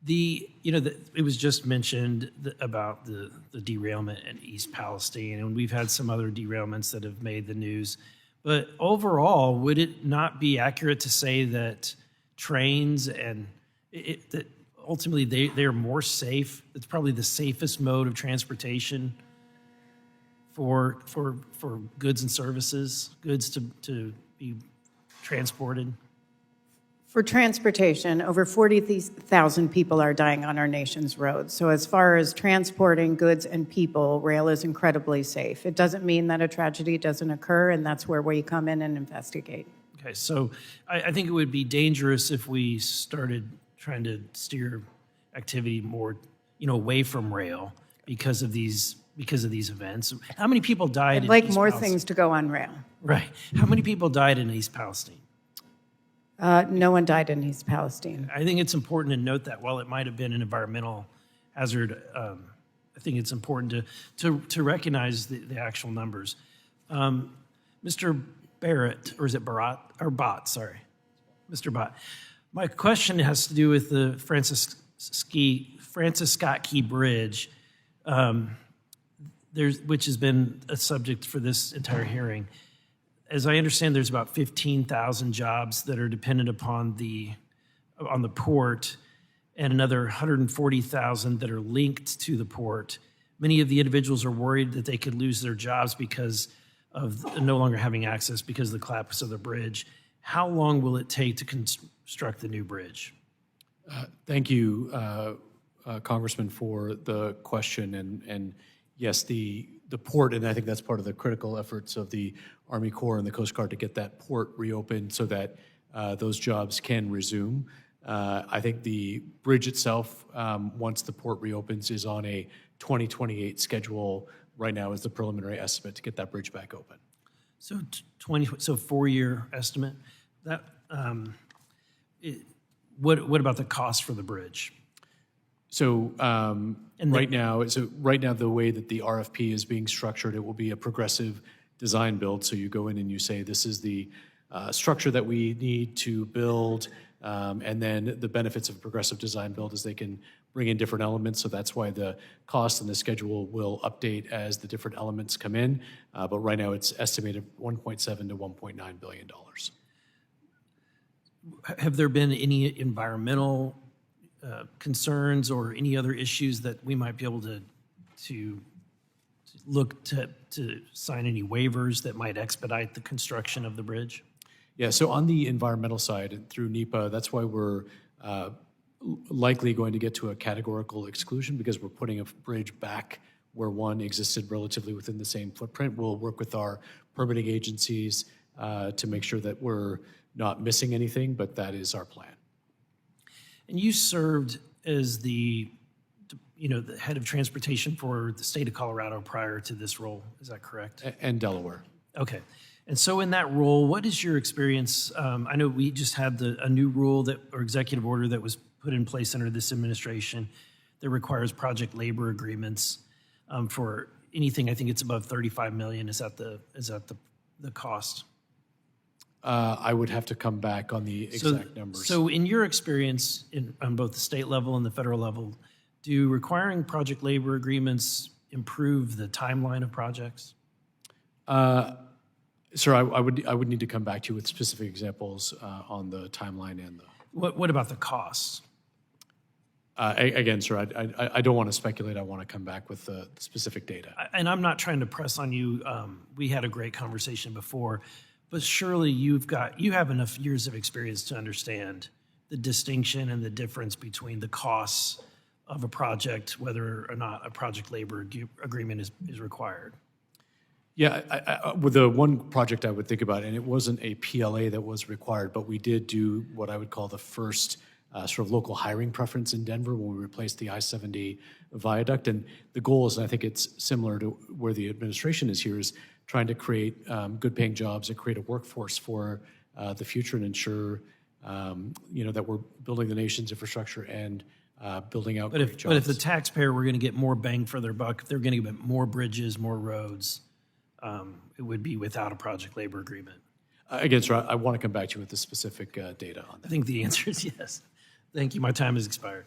It was just mentioned about the derailment in East Palestine, and we've had some other derailments that have made the news. But overall, would it not be accurate to say that trains and that ultimately they're more safe? It's probably the safest mode of transportation for goods and services, goods to be transported. For transportation, over 40,000 people are dying on our nation's roads. So as far as transporting goods and people, rail is incredibly safe. It doesn't mean that a tragedy doesn't occur, and that's where we come in and investigate. Okay, so I think it would be dangerous if we started trying to steer activity more, away from rail because of these events. How many people died? I'd like more things to go on rail. Right. How many people died in East Palestine? No one died in East Palestine. I think it's important to note that while it might have been an environmental hazard, I think it's important to recognize the actual numbers. Mr. Barrett, or is it Barat or Bott? Sorry, Mr. Bott. My question has to do with the Francis Scott Key Bridge, which has been a subject for this entire hearing. As I understand, there's about 15,000 jobs that are dependent on the port, and another 140,000 that are linked to the port. Many of the individuals are worried that they could lose their jobs because of no longer having access because of the collapse of the bridge. How long will it take to construct the new bridge? Thank you, Congressman, for the question. And yes, the port, and I think that's part of the critical efforts of the Army Corps and the Coast Guard to get that port reopened so that those jobs can resume. I think the bridge itself, once the port reopens, is on a 2028 schedule. Right now is the preliminary estimate to get that bridge back open. So 4-year estimate. That what about the cost for the bridge? So right now, the way that the RFP is being structured, it will be a progressive design build. So you go in and you say, this is the structure that we need to build, and then the benefits of progressive design build is they can bring in different elements. So that's why the cost and the schedule will update as the different elements come in. But right now, it's estimated $1.7 to $1.9 billion. Have there been any environmental concerns or any other issues that we might be able to look to sign any waivers that might expedite the construction of the bridge? Yeah, so on the environmental side and through NEPA, that's why we're likely going to get to a categorical exclusion because we're putting a bridge back where one existed relatively within the same footprint. We'll work with our permitting agencies to make sure that we're not missing anything, but that is our plan. And you served as the head of transportation for the state of Colorado prior to this role. Is that correct? And Delaware. Okay. And so in that role, what is your experience? I know we just had a new rule or executive order that was put in place under this administration that requires project labor agreements for anything. I think it's above $35 million. Is that the cost? I would have to come back on the exact numbers. So in your experience on both the state level and the federal level, do requiring project labor agreements improve the timeline of projects? Sir, I would need to come back to you with specific examples on the timeline and the... What about the costs? Again, sir, I don't want to speculate. I want to come back with the specific data. And I'm not trying to press on you. We had a great conversation before, but surely you have enough years of experience to understand the distinction and the difference between the costs of a project, whether or not a project labor agreement is required. Yeah, with the one project I would think about, and it wasn't a PLA that was required, but we did do what I would call the first sort of local hiring preference in Denver when we replaced the I-70 viaduct. And the goal is, and I think it's similar to where the administration is here, is trying to create good paying jobs and create a workforce for the future and ensure that we're building the nation's infrastructure and building out great jobs. But if the taxpayer were going to get more bang for their buck, if they're going to get more bridges, more roads, it would be without a project labor agreement. Again, sir, I want to come back to you with the specific data on that. I think the answer is yes. Thank you. My time has expired.